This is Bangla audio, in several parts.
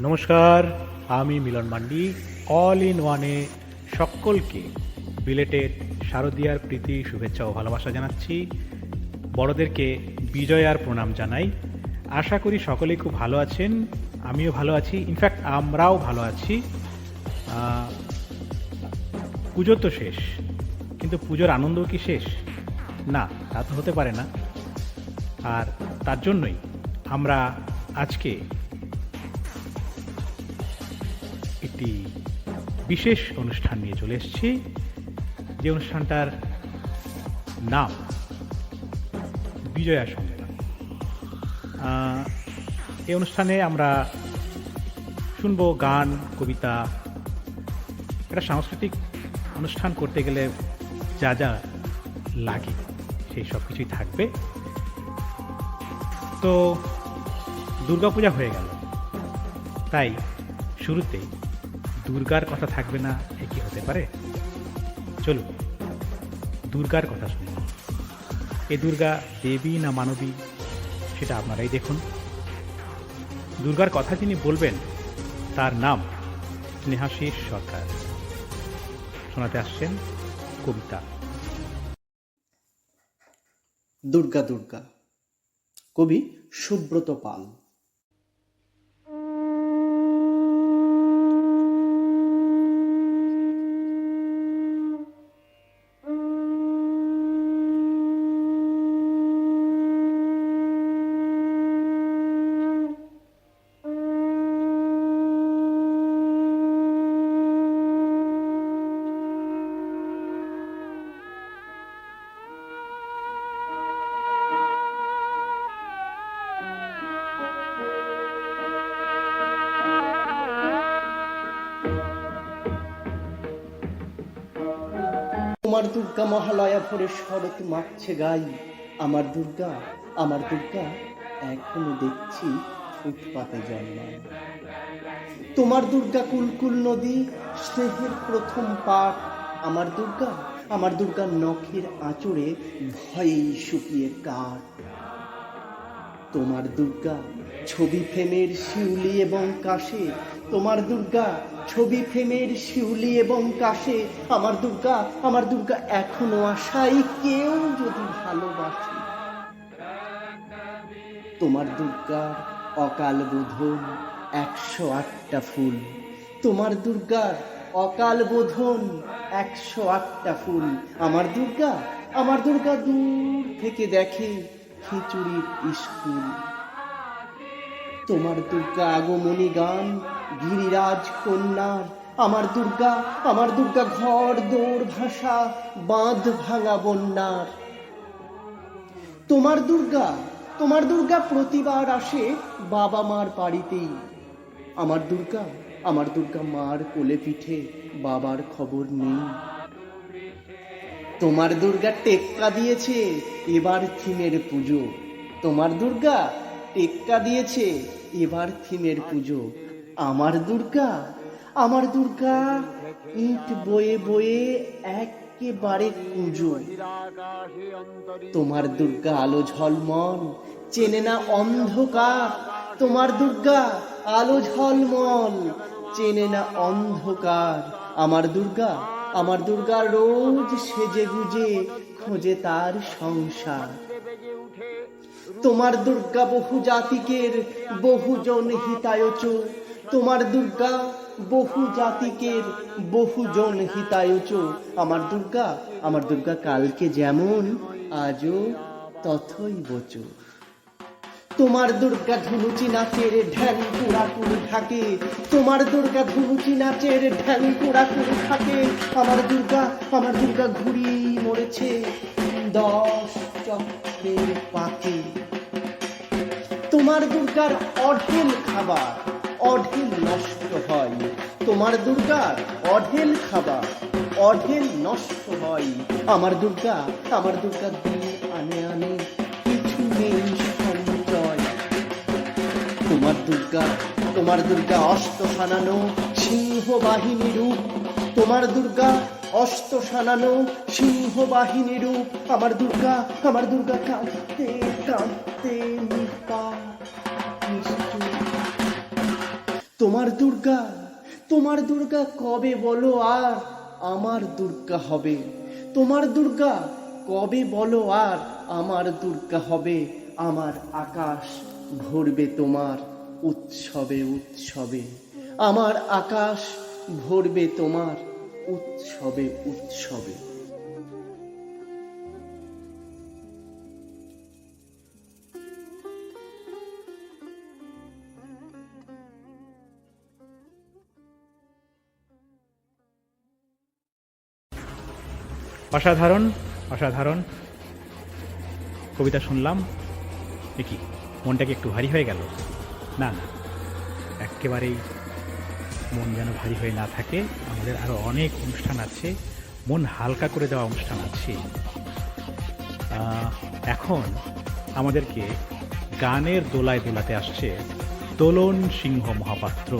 নমস্কার, আমি মিলন মান্ডি। অল ইন ওয়ানে সকলকে বিলেটেড শারদীয়ার প্রীতি, শুভেচ্ছা ও ভালোবাসা জানাচ্ছি। বড়দেরকে বিজয় আর প্রণাম জানাই। আশা করি সকলেই খুব ভালো আছেন, আমিও ভালো আছি, ইনফ্যাক্ট আমরাও ভালো আছি। পুজো তো শেষ, কিন্তু পুজোর আনন্দ কি শেষ? না, তা তো হতে পারে না। আর তার জন্যই আমরা আজকে একটি বিশেষ অনুষ্ঠান নিয়ে চলে এসেছি, যে অনুষ্ঠানটার নাম বিজয়া সম্মেলন। এই অনুষ্ঠানে আমরা শুনবো গান, কবিতা। একটা সাংস্কৃতিক অনুষ্ঠান করতে গেলে যা যা লাগে সেই সব কিছুই থাকবে। তো দুর্গাপূজা হয়ে গেল, তাই শুরুতেই দুর্গার কথা থাকবে না, এ কি হতে পারে? চলুন দুর্গার কথা শুনি। এ দুর্গা দেবী না মানবী, সেটা আপনারাই দেখুন। দুর্গার কথা যিনি বলবেন তার নাম স্নেহাশিস সরকার। শোনাতে আসছেন কবিতা। দুর্গা দুর্গা, কবি সুব্রত পাল। তোমার দুর্গা মহালয়া ভরে শরৎ মাখছে গাই। আমার দুর্গা, আমার দুর্গা এখনো দেখছি ফুটপাতে জন্মায়। তোমার দুর্গা কুলকুল নদী, স্নেহের প্রথম পাঠ। আমার দুর্গা, আমার দুর্গা নখের আঁচড়ে ভয়েই শুকিয়ে কাঠ। তোমার দুর্গা ছবি ফ্রেমের শিউলি এবং কাশে। তোমার দুর্গা ছবি ফ্রেমের শিউলি এবং কাশে। আমার দুর্গা, আমার দুর্গা এখনো আশায় কেউ যদি ভালোবাসে। তোমার দুর্গার অকাল বোধন 108টা ফুল। তোমার দুর্গার অকাল বোধন 108টা ফুল। আমার দুর্গা, আমার দুর্গা দূর থেকে দেখে খিচুড়ির স্কুল। তোমার দুর্গা আগমনী গান গিরিরাজ কন্যার। আমার দুর্গা, আমার দুর্গা ঘর দৌড় ভাষা বাঁধ ভাঙা বন্যার। তোমার দুর্গা, তোমার দুর্গা প্রতিবার আসে বাবা মার বাড়িতেই। আমার দুর্গা, আমার দুর্গা মার কোলে পিঠে বাবার খবর নেই। তোমার দুর্গা টেক্কা দিয়েছে এবার থিমের পুজো। তোমার দুর্গা টেক্কা দিয়েছে এবার থিমের পুজো। আমার দুর্গা, আমার দুর্গা ইট বয়ে বয়ে একেবারে কুঁজো। তোমার দুর্গা আলো ঝলমল, চেনে না অন্ধকার। তোমার দুর্গা আলো ঝলমল, চেনে না অন্ধকার। আমার দুর্গা, আমার দুর্গা রোজ সেজে গুজে খোঁজে তার সংসার। তোমার দুর্গা বহু জাতিকের বহুজন হিতায়চ। তোমার দুর্গা বহু জাতিকের বহুজন হিতায়চ। আমার দুর্গা, আমার দুর্গা কালকে যেমন আজও তথই বচ। তোমার দুর্গা ধুনুচি নাচের ঢ্যাং কুড়াকুড়ি থাকে। তোমার দুর্গা ধুনুচি নাচের ঢ্যাং কুড়াকুড়ি থাকে। আমার দুর্গা, আমার দুর্গা ঘুড়ি মরেছে 10 চক্রের পাকে। তোমার দুর্গার অঢেল খাবার অঢেল নষ্ট হয়। তোমার দুর্গার অঢেল খাবার অঢেল নষ্ট হয়। আমার দুর্গা, আমার দুর্গা দিন আনে আনে কিছু নেই সঞ্চয়। তোমার দুর্গা, তোমার দুর্গা অস্ত্র সানানো সিংহ বাহিনী রূপ। তোমার দুর্গা অস্ত্র সানানো সিংহ বাহিনী রূপ। আমার দুর্গা, আমার দুর্গা কাঁদতে কাঁদতে নিপাত নিষ্ঠুর। তোমার দুর্গা কবে বলো আর আমার দুর্গা হবে? তোমার দুর্গা কবে বলো আর আমার দুর্গা হবে? আমার আকাশ ভরবে তোমার উৎসবে উৎসবে, আমার আকাশ ভরবে তোমার উৎসবে উৎসবে। অসাধারণ অসাধারণ কবিতা শুনলাম। কি মনটা কি একটু ভারী হয়ে গেল? না না, একেবারেই মন যেন ভারী হয়ে না থাকে। আমাদের আরও অনেক অনুষ্ঠান আছে, মন হালকা করে দেওয়া অনুষ্ঠান আছে। এখন আমাদেরকে গানের দোলায় দোলাতে আসছে দোলন সিংহ মহাপাত্র।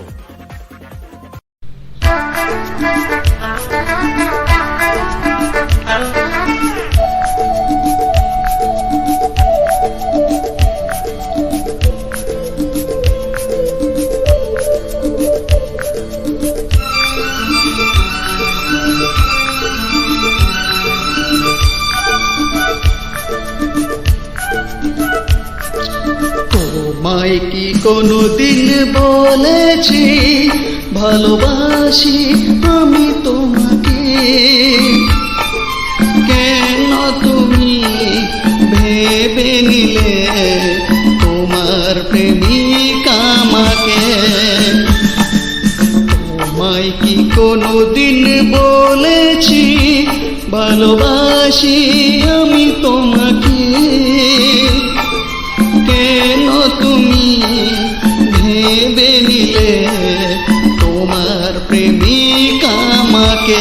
তোমায় কি কোনোদিন বলেছি ভালোবাসি আমি তোমাকে? কেন তুমি ভেবে নিলে তোমার প্রেমিকা আমাকে? তোমায় কি কোনোদিন বলেছি ভালোবাসি আমি তোমাকে? কেন তুমি ভেবে নিলে তোমার প্রেমিকা আমাকে?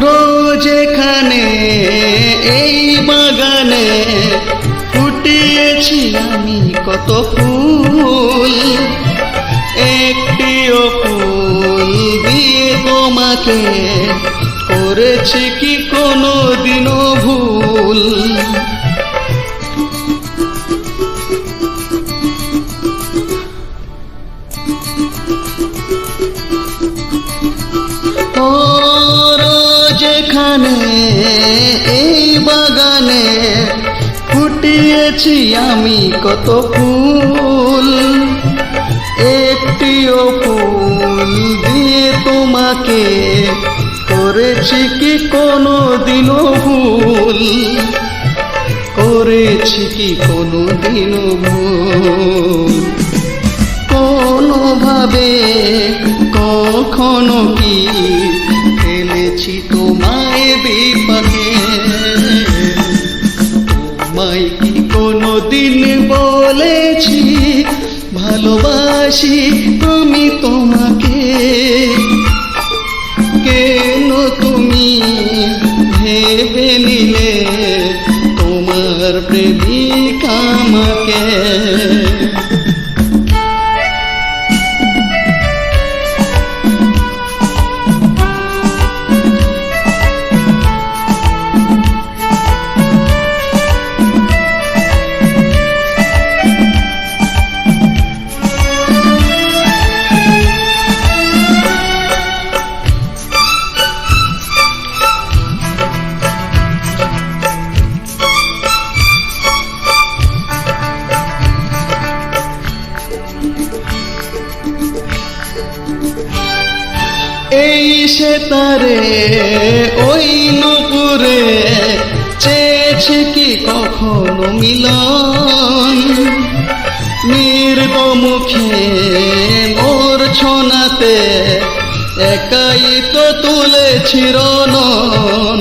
রোজ এখানে এই বাগানে ফুটিয়েছি আমি কত ফুল, একটিও ফুল দিয়ে তোমাকে করেছি কি কোনোদিনও ভুল? যেখানে এই বাগানে ফুটিয়েছি আমি কত ফুল, একটিও ফুল দিয়ে তোমাকে করেছি কি কোনোদিনও ভুল? করেছি কি কোনোদিনও ভুল? কোনোভাবে কখনো কি ফেলেছি তোমায় বিপাকে? তোমায় কি কোনোদিন বলেছি ভালোবাসি আমি তোমাকে? কেন তুমি ভেবে নিলে তোমার প্রেমিকা আমাকে? এই সেতারে ওই নুপুরে চেয়েছে কি কখনো মিলন? নির্দমুখে মোর ছোনাতে একাই তো তুলেছি রনন।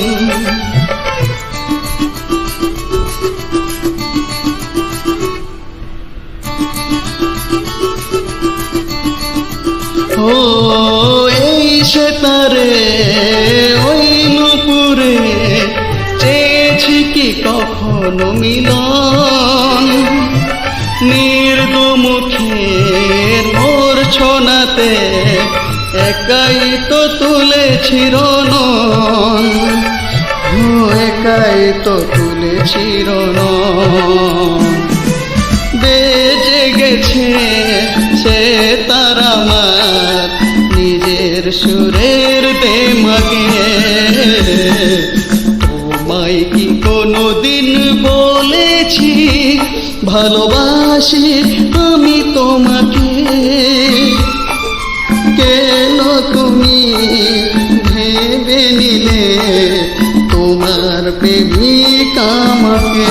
ও এই সে তারে ওই নুপুরে চেয়েছি কি কখনো মিলন নির্দমুখের মোর ছোনাতে একাই তো তুলেছি রনন ও একাই তো তুলেছি রনন বেজে গেছে সে তার আমার নিজের সুরের দেমাকে তোমায় কি কোনোদিন বলেছি ভালোবাসি আমি তোমাকে কেন তুমি ভেবে নিলে তোমার প্রেমিকা আমাকে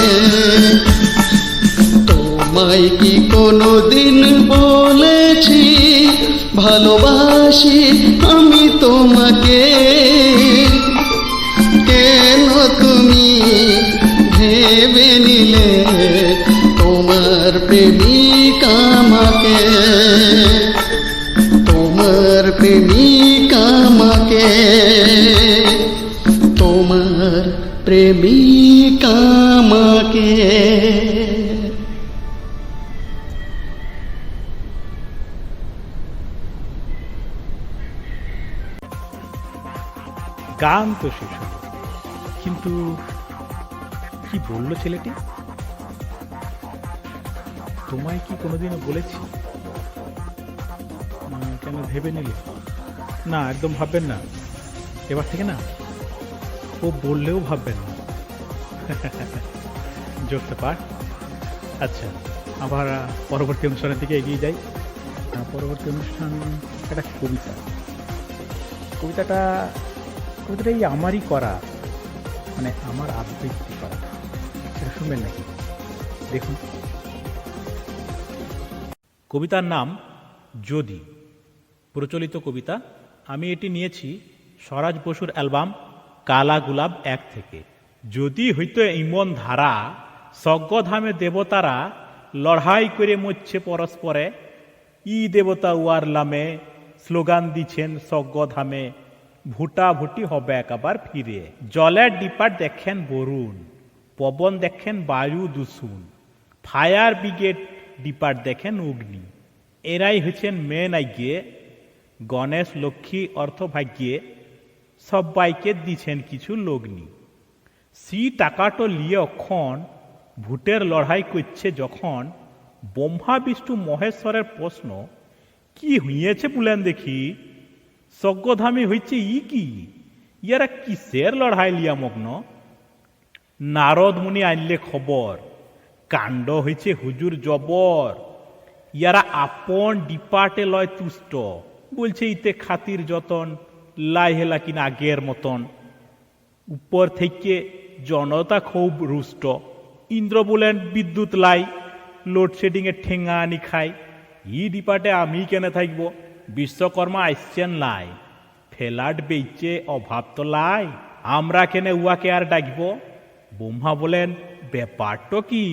তোমায় কি কোনোদিন বলেছি ভালোবাসি আমি তোমাকে কেন তুমি ভেবে নিলে তোমার প্রেমিকা আমাকে তোমার প্রেমিকা আমাকে তোমার প্রেমিকা আমাকে গান তো শেষ হলো, কিন্তু কি বললো ছেলেটি? তোমায় কি কোনোদিনও বলেছি? কেন ভেবে নিলে? না, একদম ভাববেন না, এবার থেকে না ও বললেও ভাববেন না। জোরতে পার। আচ্ছা, আবার পরবর্তী অনুষ্ঠানের দিকে এগিয়ে যাই। পরবর্তী অনুষ্ঠান একটা কবিতাটা এই আমারই করা, মানে আমার আবৃত্তি করা। সেটা শুনবেন নাকি? দেখুন, কবিতার নাম যদি, প্রচলিত কবিতা। আমি এটি নিয়েছি স্বরাজ বসুর অ্যালবাম কালা গোলাপ 1 থেকে। যদি হইতো ইমন ধারা, স্বর্গধামে দেবতারা লড়াই করে মরছে পরস্পরে, ই দেবতা উয়ার লামে স্লোগান দিচ্ছেন স্বর্গধামে, ভুটা ভুটি হবে একাবার ফিরে। জলের ডিপার দেখেন বরুণ, পবন দেখেন বায়ু দূষণ, ফায়ার ব্রিগেড ডিপার দেখেন অগ্নি। এরাই হচ্ছেন মেন আইগে, গণেশ লক্ষ্মী অর্থভাগ্যে সবাইকে দিচ্ছেন কিছু লগ্নি। সি টাকাটো লিয়ে অক্ষণ ভোটের লড়াই করছে যখন, ব্রহ্মা বিষ্ণু মহেশ্বরের প্রশ্ন কি হইয়েছে বলেন দেখি, স্বর্গধামী হইছে ই কি, ইয়ারা কিসের লড়াই লিয়া মগ্ন। নারদ মুনি আনলে খবর, কাণ্ড হইছে হুজুর জবর, ইয়ারা আপন ডিপার্টে লয় তুষ্ট, বলছে ইতে খাতির যতন, লাই হেলা কিনা আগের মতন। উপর থেকে জনতা খুব রুষ্ট, ইন্দ্র বলেন বিদ্যুৎ লাই, লোডশেডিং এর ঠেঙ্গা আনি খাই, ই ডিপার্টে আমি কেন থাকব, বিশ্বকর্মা আসছেন লাই, ফেলাট বেইচে অভাব তো লাই, আমরা কেনে উয়াকে আর ডাকব। ব্রহ্মা বলেন ব্যাপারটা কি,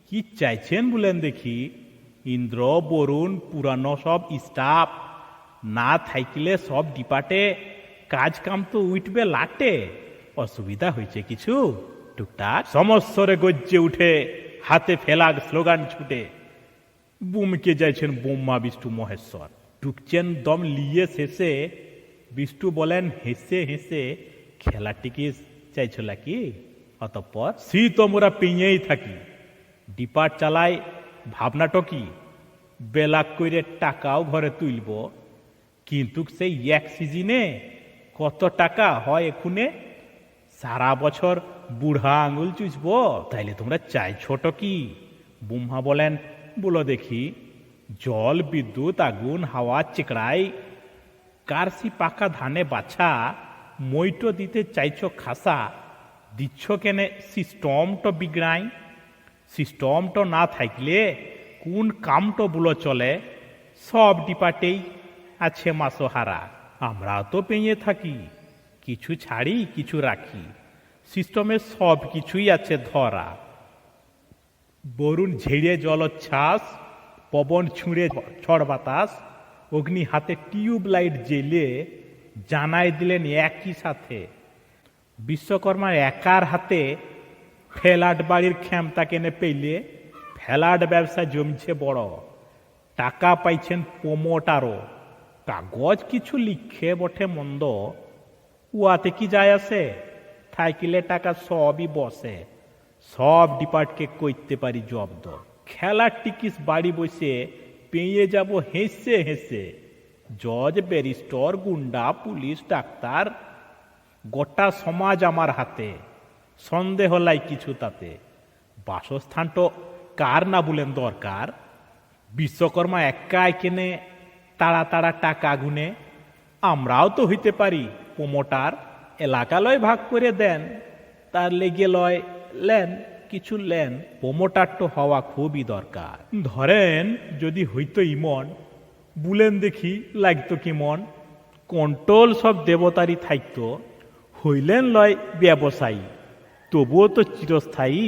কি চাইছেন বলেন দেখি। ইন্দ্র বরুণ পুরানো সব স্টাফ না থাকলে সব ডিপার্টে কাজ কাম তো উঠবে লাটে, অসুবিধা হয়েছে কিছু টুকটাক। সমস্যরে গজ্জে উঠে হাতে ফেলাগ স্লোগান ছুটে, বুমকে যাইছেন ব্রহ্মা বিষ্ণু মহেশ্বর, টুকছেন দম লিয়ে শেষে। বিষ্ণু বলেন হেসে হেসে, খেলাটিকে চাইছিল কি? অতঃপর সি তোমরা পেয়েই থাকি, ডিপার্ট চালাই ভাবনাটা কি, বেলা করে টাকাও ঘরে তুলব, কিন্তু সেই এক সিজনে কত টাকা হয় এখুনে, সারা বছর বুড়া আঙুল চুষব, তাইলে তোমরা চাইছোট কি? ব্রহ্মা বলেন বলো দেখি, জল বিদ্যুৎ আগুন হাওয়া চিকড়াই, কারসি পাকা ধানে বাছা, মইটো দিতে চাইছো খাসা, দিচ্ছ কেনে সিস্টমটো বিগড়াই। সিস্টমটো না থাকলে কোন কামটো বুলো চলে, সব ডিপার্টেই আছে মাসোহারা। আমরা তো পেয়ে থাকি, কিছু ছাড়ি কিছু রাখি, সিস্টেমে সব কিছুই আছে ধরা। বরুণ ঝেড়ে জলোচ্ছ্বাস, পবন ছুঁড়ে ঝড় বাতাস, অগ্নি হাতে টিউব লাইট জ্বেলে জানাই দিলেন একই সাথে বিশ্বকর্মার একার হাতে ফ্ল্যাট বাড়ির ক্ষমতা কেনে পেলে ফ্ল্যাট ব্যবসা জমছে বড়, টাকা পাইছেন প্রমোটারও। কাগজ কিছু লিখে বটে মন্দ, উয়াতে কি যায় আসে, থাইকিলে টাকা সবই বসে, সব ডিপার্টকে কইতে পারি জব্দ। খেলার টিকিস বাড়ি বসে পেয়ে যাব হেসে হেসে, জজ ব্যারিস্টার গুন্ডা পুলিশ ডাক্তার গোটা সমাজ আমার হাতে, সন্দেহ লাই কিছু তাতে। বাসস্থান তো কার না বলেন দরকার, বিশ্বকর্মা একাই কেনে তাড়া তাড়া টাকা গুনে, আমরাও তো হইতে পারি প্রমোটার। এলাকা লয় ভাগ করে দেন, তার লেগে লয় লেন কিছু লেন, প্রমোটার তো হওয়া খুবই দরকার। ধরেন যদি হইতো ইমন, বুলেন দেখি লাগতো কি মন, কন্ট্রোল সব দেবতারই থাকতো, হইলেন লয় ব্যবসায়ী, তবুও তো চিরস্থায়ী,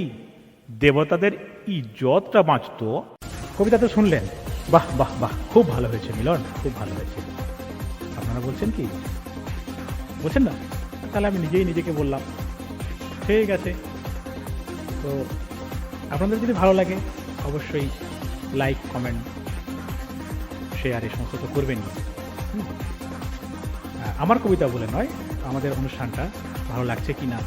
দেবতাদের ইজ্জতটা বাঁচত। কবিতা তো শুনলেন, বাহ বাহ বাহ, খুব ভালো হয়েছে মিলন, খুব ভালো হয়েছে। আপনারা বলছেন কি, বলছেন না? তাহলে আমি নিজেই নিজেকে বললাম ঠিক আছে। তো আপনাদের যদি ভালো লাগে অবশ্যই লাইক কমেন্ট শেয়ার এই সমস্ত তো করবেনই। আমার কবিতা বলে নয়, আমাদের অনুষ্ঠানটা ভালো লাগছে কি না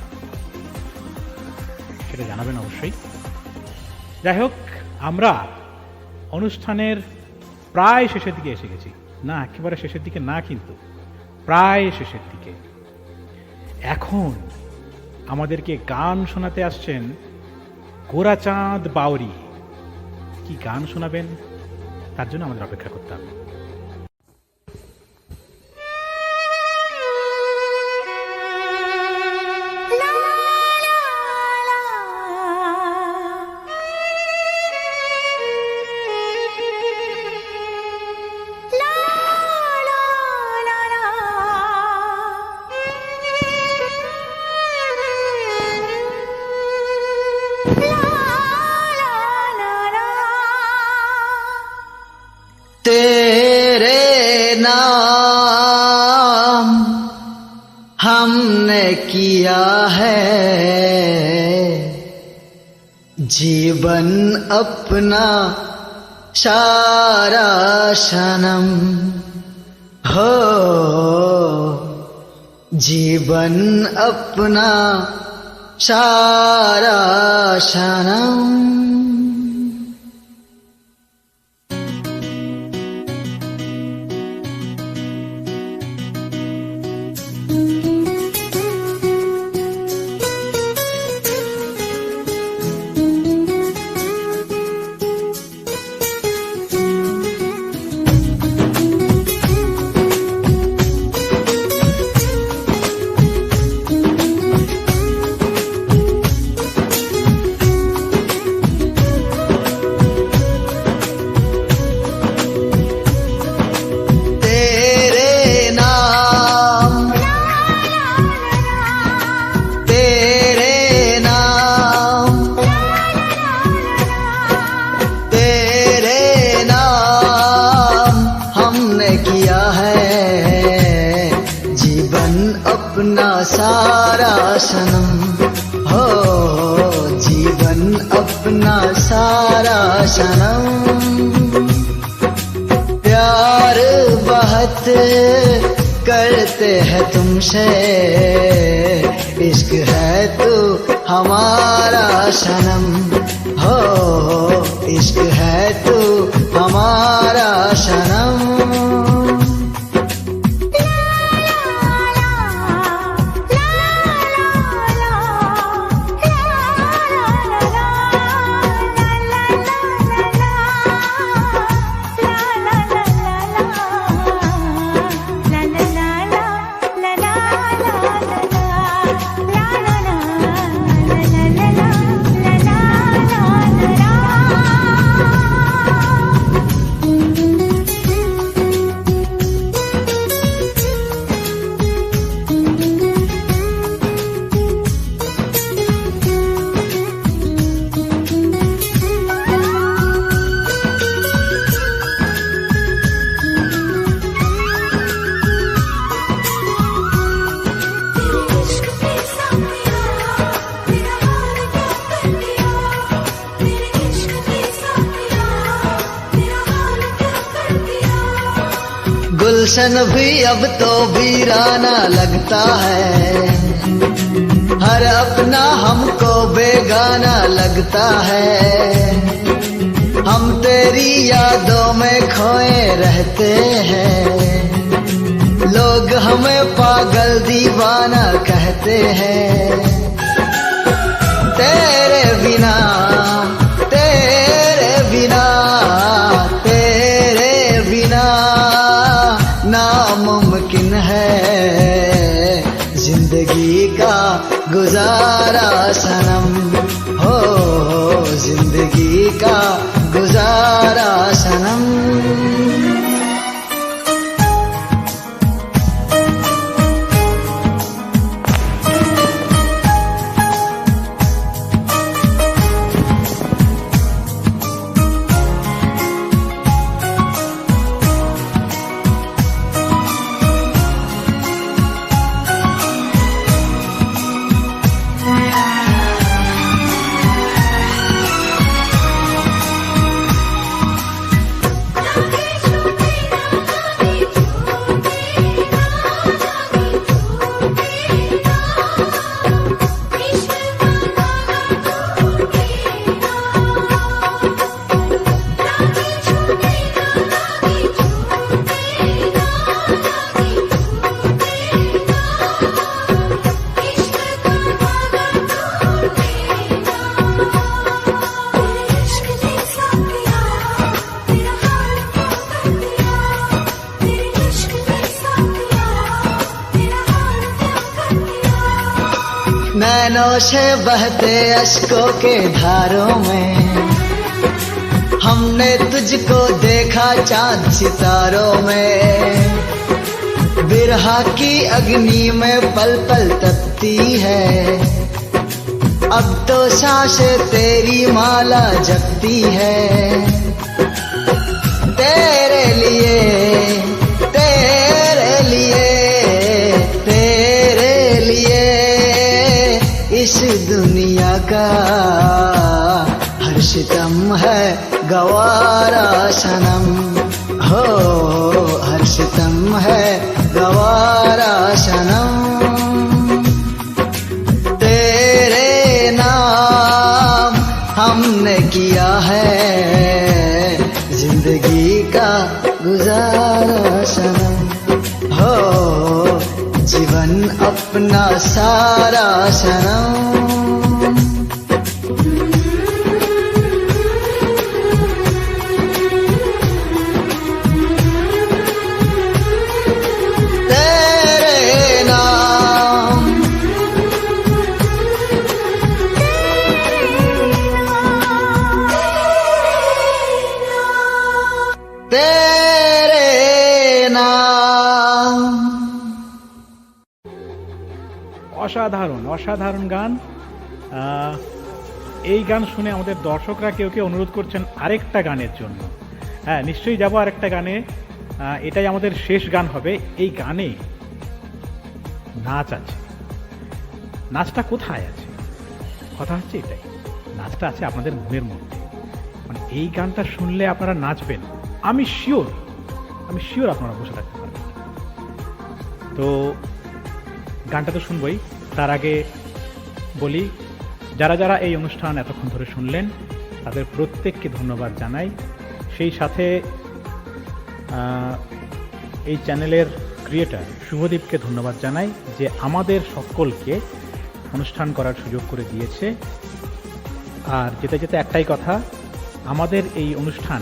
সেটা জানাবেন অবশ্যই। যাই হোক, আমরা অনুষ্ঠানের প্রায় শেষের দিকে এসে গেছি। না একেবারে শেষের দিকে না, কিন্তু প্রায় শেষের দিকে। এখন আমাদেরকে গান শোনাতে আসছেন গোরাচাঁদ বাউরি। কি গান শোনাবেন তার জন্য আমাদের অপেক্ষা করতে হবে। तेरे नाम हमने किया है जीवन अपना सारा सनम हो, जीवन अपना सारा सनम। अपना सारा सनम हो, जीवन अपना सारा सनम। प्यार बहुत करते हैं तुमसे, इश्क है तो हमारा सनम हो, इश्क है तो हमारा सनम। गुलशन भी अब तो वीराना लगता है, हर अपना हमको बेगाना लगता है। हम तेरी यादों में खोए रहते हैं, लोग हमें पागल दीवाना कहते हैं। तेरे बिना तेरे बिना तेरे बिना नामुमकिन है जिंदगी का गुजारा सनम, हो जिंदगी का गुजारा सनम। नैनों से बहते अश्कों के धारों में हमने तुझको देखा चांद सितारों में। बिरहा की अग्नि में पल पल तपती है, अब तो सांसें तेरी माला जपती है। तेरे लिए तेरे लिए तेरे लिए इस दुनिया का हर सितम है गवारा सनम, हो हर सितम है गवारा सनम। तेरे नाम हमने किया है जिंदगी का गुजारा सनम, हो जीवन अपना सारा सनम। तेरे नाम तेरे नाम। অসাধারণ অসাধারণ গান। এই গান শুনে আমাদের দর্শকরা কেউ কেউ অনুরোধ করছেন আরেকটা গানের জন্য। হ্যাঁ, নিশ্চয়ই যাব আরেকটা গানে। এটাই আমাদের শেষ গান হবে। এই গানে নাচ আছে। নাচটা কোথায় আছে? কথা হচ্ছে এটাই, নাচটা আছে আপনাদের মনের মধ্যে। মানে এই গানটা শুনলে আপনারা নাচবেন, আমি শিওর আপনারা বসে থাকতে পারবেন। তো গানটা তো শুনবই, তার আগে বলি যারা যারা এই অনুষ্ঠান এতক্ষণ ধরে শুনলেন তাদের প্রত্যেককে ধন্যবাদ জানাই। সেই সাথে এই চ্যানেলের ক্রিয়েটর শুভদীপকে ধন্যবাদ জানাই যে আমাদের সকলকে অনুষ্ঠান করার সুযোগ করে দিয়েছে। আর যেতে যেতে একটাই কথা, আমাদের এই অনুষ্ঠান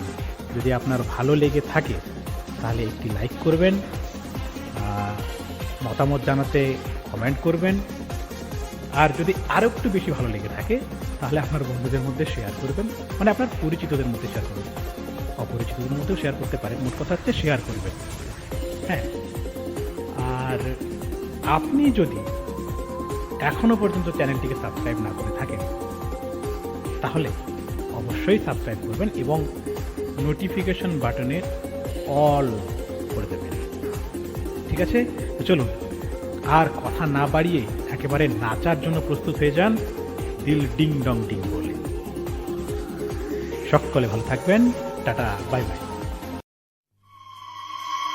যদি আপনার ভালো লেগে থাকে তাহলে একটি লাইক করবেন, মতামত জানাতে কমেন্ট করবেন, আর যদি আরও একটু বেশি ভালো লেগে থাকে তাহলে আপনার বন্ধুদের মধ্যে শেয়ার করবেন, মানে আপনার পরিচিতদের মধ্যে শেয়ার করবেন, অপরিচিতদের মধ্যেও শেয়ার করতে পারেন। মোট কথা হচ্ছে শেয়ার করবেন। হ্যাঁ, আর আপনি যদি এখনও পর্যন্ত চ্যানেলটিকে সাবস্ক্রাইব না করে থাকেন তাহলে অবশ্যই সাবস্ক্রাইব করবেন এবং নোটিফিকেশন বাটনের অল করে দেবেন। ঠিক আছে, তো চলুন আর কথা না বাড়িয়ে একেবারে নাচার জন্য প্রস্তুত হয়ে যান দিল ডিং ডং ডিং বলে। সকলে ভালো থাকবেন, tata, bye bye.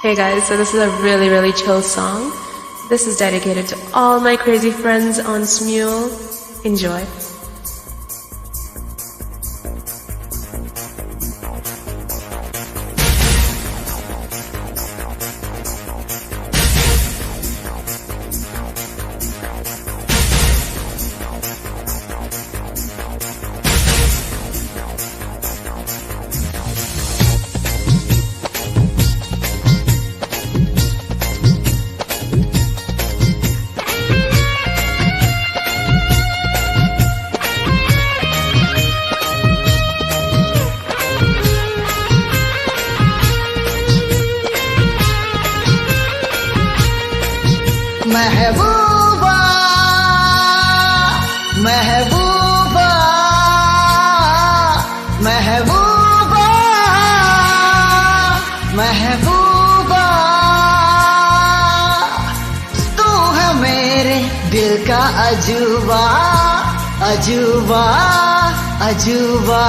Hey guys, so this is a really chill song. This is dedicated to all my crazy friends on Smule. Enjoy. महबूबा महबूबा महबूबा महबूबा तू है मेरे दिल का अजूबा अजूबा अजूबा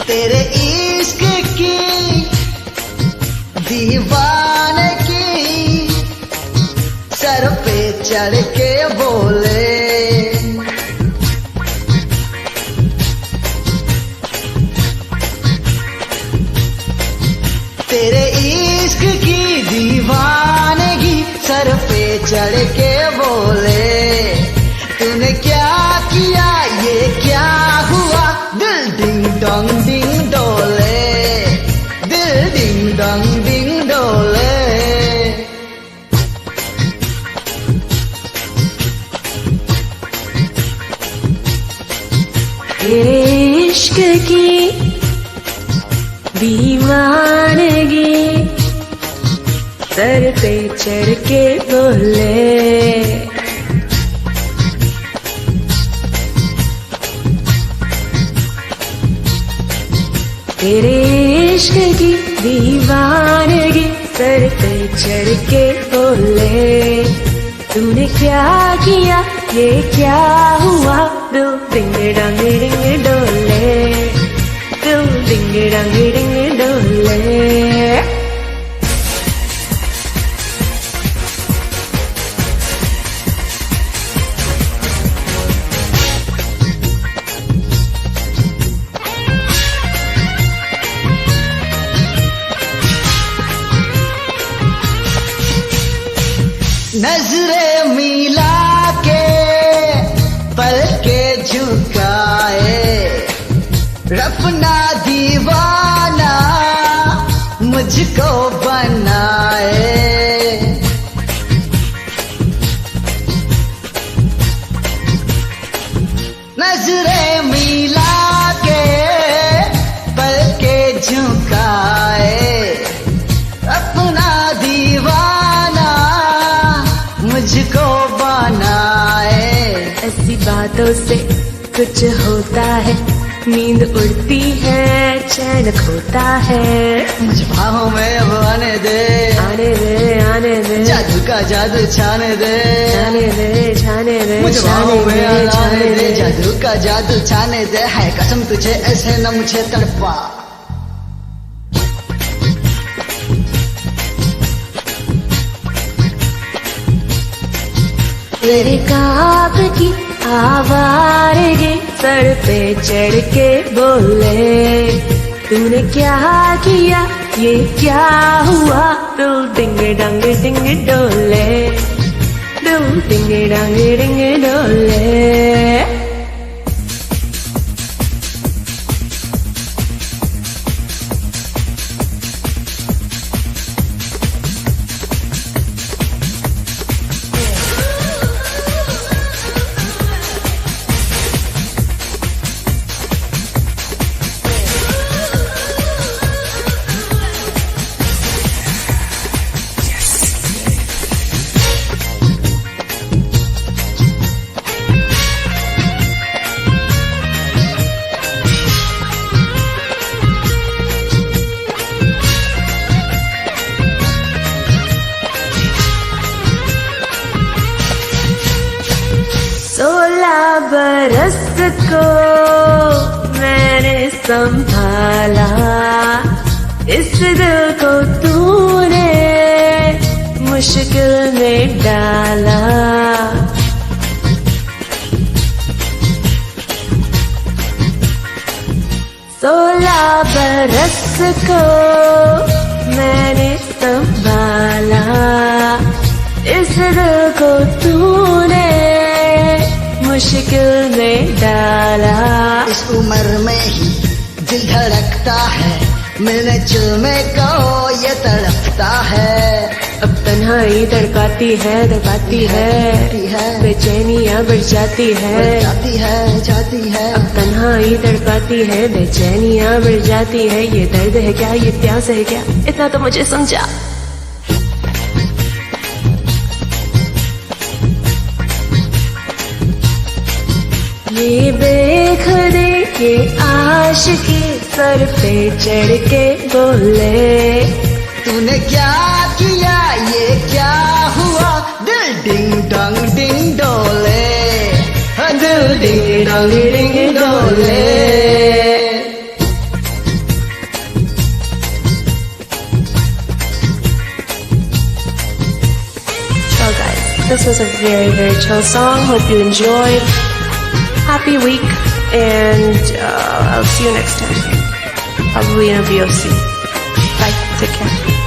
तेरे इश्क की दीवानगी सर पे चढ़ के बोले तेरे इश्क की दीवानगी सर पे चढ़ के बोले तूने क्या किया ये क्या हुआ दिल डिंग डोंग डिंग डोले दिल डिंग डोंग डिंग डोले तेरे इश्क की दीवानगी सर पे चढ़ के बोले तेरे इश्क की दीवानगी सर पे चढ़ के बोले तूने क्या किया ये क्या हुआ दिल डिंग डंग डिंग डोले दिल डिंग डंग डिंग डोले नजरे मिला के पल के झुकाए अपना दीवाना मुझको बनाए नजरे मिला के पल के झुकाए अपना दीवाना मुझको बनाए ऐसी बातों से कुछ होता है नींद उड़ती है चैन खोता है मुझे बाहों में अब आने दे जादू का जादू छाने दे छाने दे मुझे बाहों में आने दे जादू का जादू छाने दे है कसम तुझे ऐसे न मुझे तड़पा तेरे काब की आवारगी सर पे चढ़ के बोले तूने क्या किया ये क्या हुआ दिल डिंग डंग डिंग डोले दिल डिंग डंग डिंग डोले संभाला, इस दिल को तूने मुश्किल में डाला। 16 बरस को मैंने संभाला, इस दिल को तूने मुश्किल में डाला। इस उम्र में ही दिल धड़कता है, मिलने जुलने को ये तड़पता है। अब तन्हाई तड़पाती है बेचैनियाँ बढ़ जाती है, जाती है। अब तन्हाई तड़पाती है बेचैनियाँ बढ़ जाती है। ये दर्द है क्या, ये प्यास है क्या, इतना तो मुझे समझा। ये बेखुदी के आशिकी सर पे चढ़ के बोले, तूने क्या किया, ये क्या हुआ, दिल डिंग डोंग डोले, हाँ, दिल डिंग डोंग डोले। So guys, this was a very chill song. Hope you enjoyed. Happy week, and I'll see you next time. Probably in a VOC. Bye. Take care.